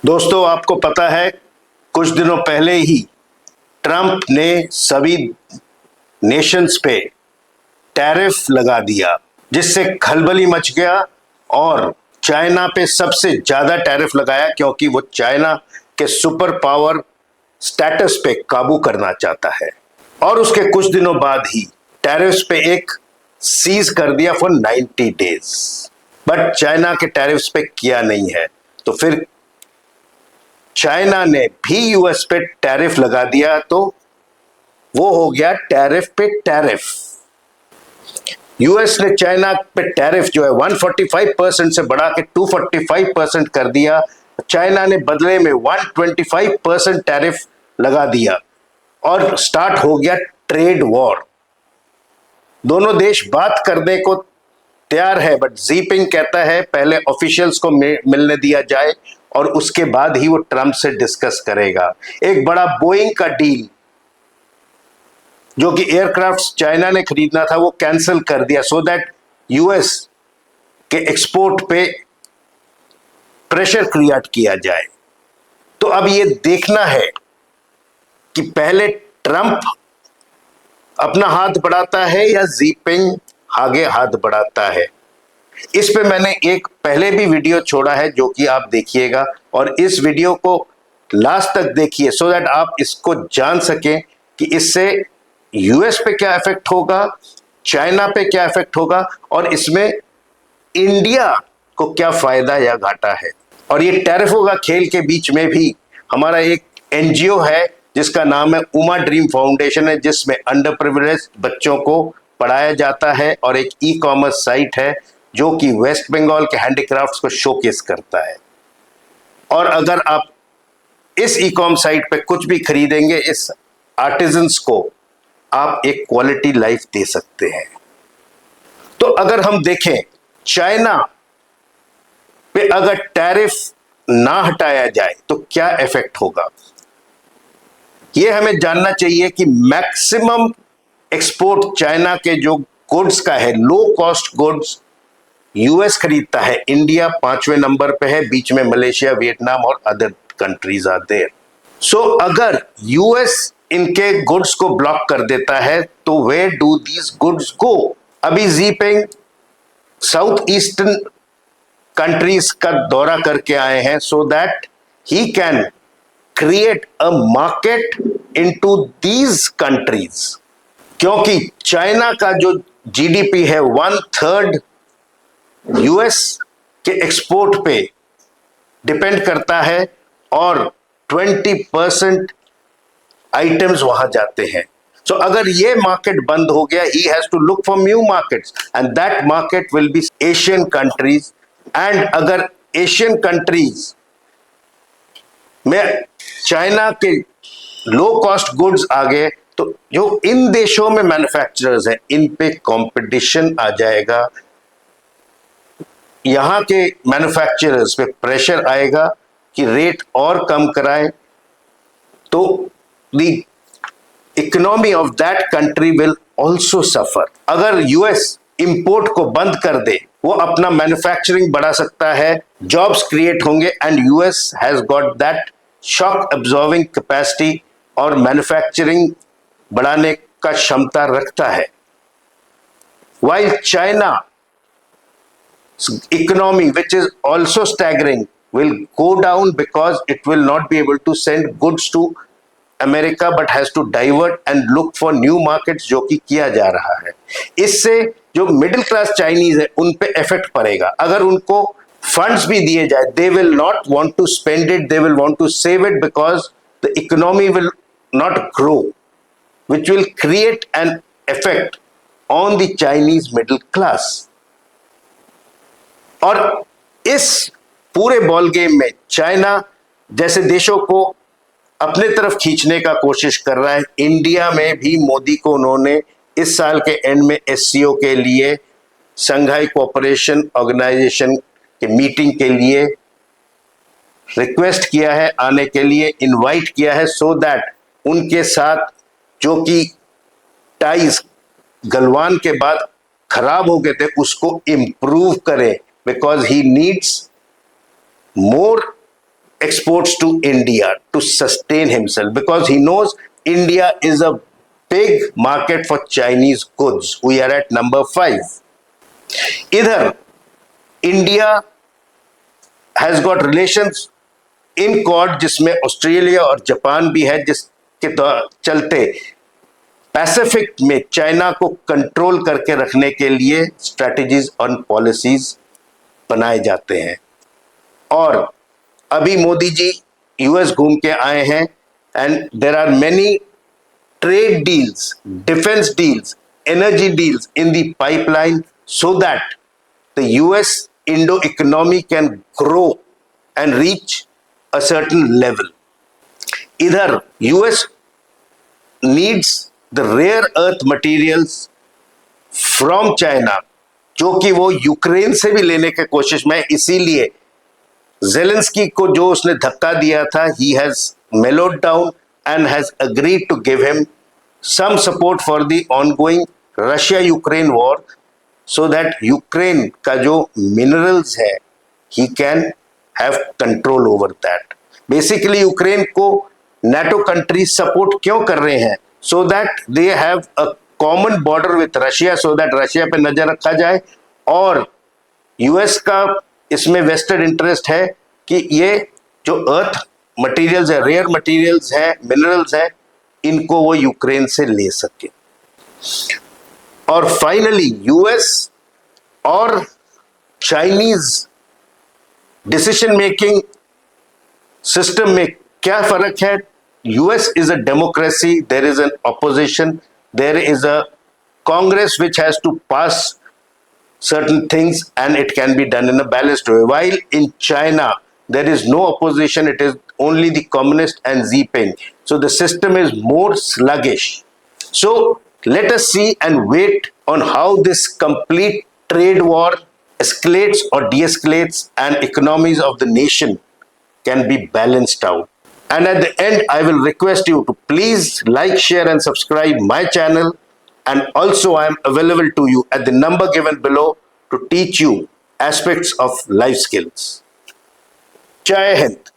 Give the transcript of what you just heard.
दोस्तों, आपको पता है कुछ दिनों पहले ही ट्रंप ने सभी नेशंस पे टैरिफ लगा दिया, जिससे खलबली मच गया और चाइना पे सबसे ज्यादा टैरिफ लगाया क्योंकि वो चाइना के सुपर पावर स्टेटस पे काबू करना चाहता है। और उसके कुछ दिनों बाद ही टैरिफ्स पे एक सीज कर दिया फॉर 90 डेज। बट चाइना के टैरिफ्स पे किया नहीं है, तो फिर चाइना ने भी यूएस पे टैरिफ लगा दिया, तो वो हो गया टैरिफ पे टैरिफ। यूएस ने चाइना पे टैरिफ जो है 145% से बढ़ा के 245% कर दिया। चाइना ने बदले में 125% टैरिफ लगा दिया और स्टार्ट हो गया ट्रेड वॉर। दोनों देश बात करने को तैयार है, बट जीपिंग कहता है पहले ऑफिशियल्स को मिलने दिया जाए और उसके बाद ही वो ट्रंप से डिस्कस करेगा। एक बड़ा बोइंग का डील जो कि एयरक्राफ्ट चाइना ने खरीदना था वो कैंसिल कर दिया, सो दैट यूएस के एक्सपोर्ट पे प्रेशर क्रिएट किया जाए। तो अब ये देखना है कि पहले ट्रंप अपना हाथ बढ़ाता है या जीपिंग आगे हाथ बढ़ाता है। इस पे मैंने एक पहले भी वीडियो छोड़ा है जो कि आप देखिएगा, और इस वीडियो को लास्ट तक देखिए सो दैट आप इसको जान सकें कि इससे यूएस पे क्या इफेक्ट होगा, चाइना पे क्या इफेक्ट होगा और इसमें इंडिया को क्या फायदा या घाटा है। और ये टैरिफों का खेल के बीच में भी हमारा एक एनजीओ है जिसका नाम है उमा ड्रीम फाउंडेशन है, जिसमें अंडर प्रिविलेज्ड बच्चों को पढ़ाया जाता है, और एक ई कॉमर्स साइट है जो कि वेस्ट बंगाल के हैंडीक्राफ्ट्स को शोकेस करता है। और अगर आप इस ई कॉम साइट पे कुछ भी खरीदेंगे, इस आर्टिजन्स को आप एक क्वालिटी लाइफ दे सकते हैं। तो अगर हम देखें चाइना पे अगर टैरिफ ना हटाया जाए तो क्या इफेक्ट होगा, यह हमें जानना चाहिए कि मैक्सिमम एक्सपोर्ट चाइना के जो गुड्स का है, लो कॉस्ट गुड्स यूएस खरीदता है। इंडिया 5वें नंबर पे है, बीच में मलेशिया, वियतनाम और अदर कंट्रीज आर देयर। सो अगर यूएस इनके गुड्स को ब्लॉक कर देता है तो वेयर डू दीज गुड्स गो। अभी जीपिंग साउथ ईस्टर्न कंट्रीज का दौरा करके आए हैं so that he can create a market into these countries, क्योंकि चाइना का जो जीडीपी है 1/3 यूएस के एक्सपोर्ट पे डिपेंड करता है और 20% आइटम्स वहां जाते हैं। सो अगर ये मार्केट बंद हो गया, he has to look for new markets and that market will be Asian countries. And अगर एशियन कंट्रीज में चाइना के लो कॉस्ट गुड्स आ गए तो जो इन देशों में मैन्युफैक्चरर्स हैं इन पे कंपटीशन आ जाएगा, यहां के मैन्युफैक्चरर्स पे प्रेशर आएगा कि रेट और कम कराएं, तो the economy of that country will also suffer. अगर यूएस इंपोर्ट को बंद कर दे, वो अपना मैन्युफैक्चरिंग बढ़ा सकता है, जॉब्स क्रिएट होंगे, and US has got that shock absorbing capacity और मैन्युफैक्चरिंग बढ़ाने का क्षमता रखता है। While China economy, which is also staggering, will go down because it will not be able to send goods to America but has to divert and look for new markets, जो कि किया जा रहा है। इससे जो मिडिल क्लास चाइनीज है उन पे इफेक्ट पड़ेगा। अगर उनको फंड्स भी दिए जाए, they will not want to spend it, they will want to save it because the economy will not grow, which will create an effect on the Chinese middle class। और इस पूरे ball game में China जैसे देशों को अपने तरफ खींचने का कोशिश कर रहा है। इंडिया में भी मोदी को उन्होंने इस साल के एंड में एससीओ के लिए, संघाई कोऑपरेशन ऑर्गेनाइजेशन के मीटिंग के लिए रिक्वेस्ट किया है, आने के लिए इनवाइट किया है, सो दैट उनके साथ जो कि टाइज गलवान के बाद खराब हो गए थे उसको इंप्रूव करें, because he needs more exports to India to sustain himself, because he knows India is a big market for Chinese goods. We are at number 5. Either India has got relations in Quad जिसमें Australia और Japan भी है, जिसके चलते Pacific में China को control करके रखने के लिए स्ट्रेटजीज और पॉलिसीज बनाए जाते हैं। और अभी मोदी जी यूएस घूम के आए हैं and there are many trade deals, defence deals, energy deals in the pipeline so that the US Indo economy can grow and reach a certain level. Either US needs the rare earth materials from China, जो कि वो Ukraine से भी लेने की कोशिश में, इसीलिए जेलेंस्की को जो उसने धक्का दिया था, he has mellowed down and has agreed to give him some support for the ongoing Russia-Ukraine war, so that Ukraine का जो मिनरल्स है he can have control over that. Basically Ukraine को NATO कंट्री सपोर्ट क्यों कर रहे हैं? so that they have a common border with Russia, so that Russia पे नजर रखा जाए, और यूएस का इसमें वेस्टेड इंटरेस्ट है कि ये जो अर्थ मटेरियल्स है, रेयर मटेरियल्स है, मिनरल्स है, इनको वो यूक्रेन से ले सके। और फाइनली यूएस और चाइनीज डिसीजन मेकिंग सिस्टम में क्या फर्क है? US is a democracy, there is an opposition, there is a Congress which has to pass certain things and it can be done in a balanced way, while in China there is no opposition, it is only the communist and Xi Jinping, so the system is more sluggish. So let us see and wait on how this complete trade war escalates or de-escalates and economies of the nation can be balanced out. And at the end, I will request you to please like, share and subscribe my channel, and also I am available to you at the number given below to teach you aspects of life skills. Jai Hind.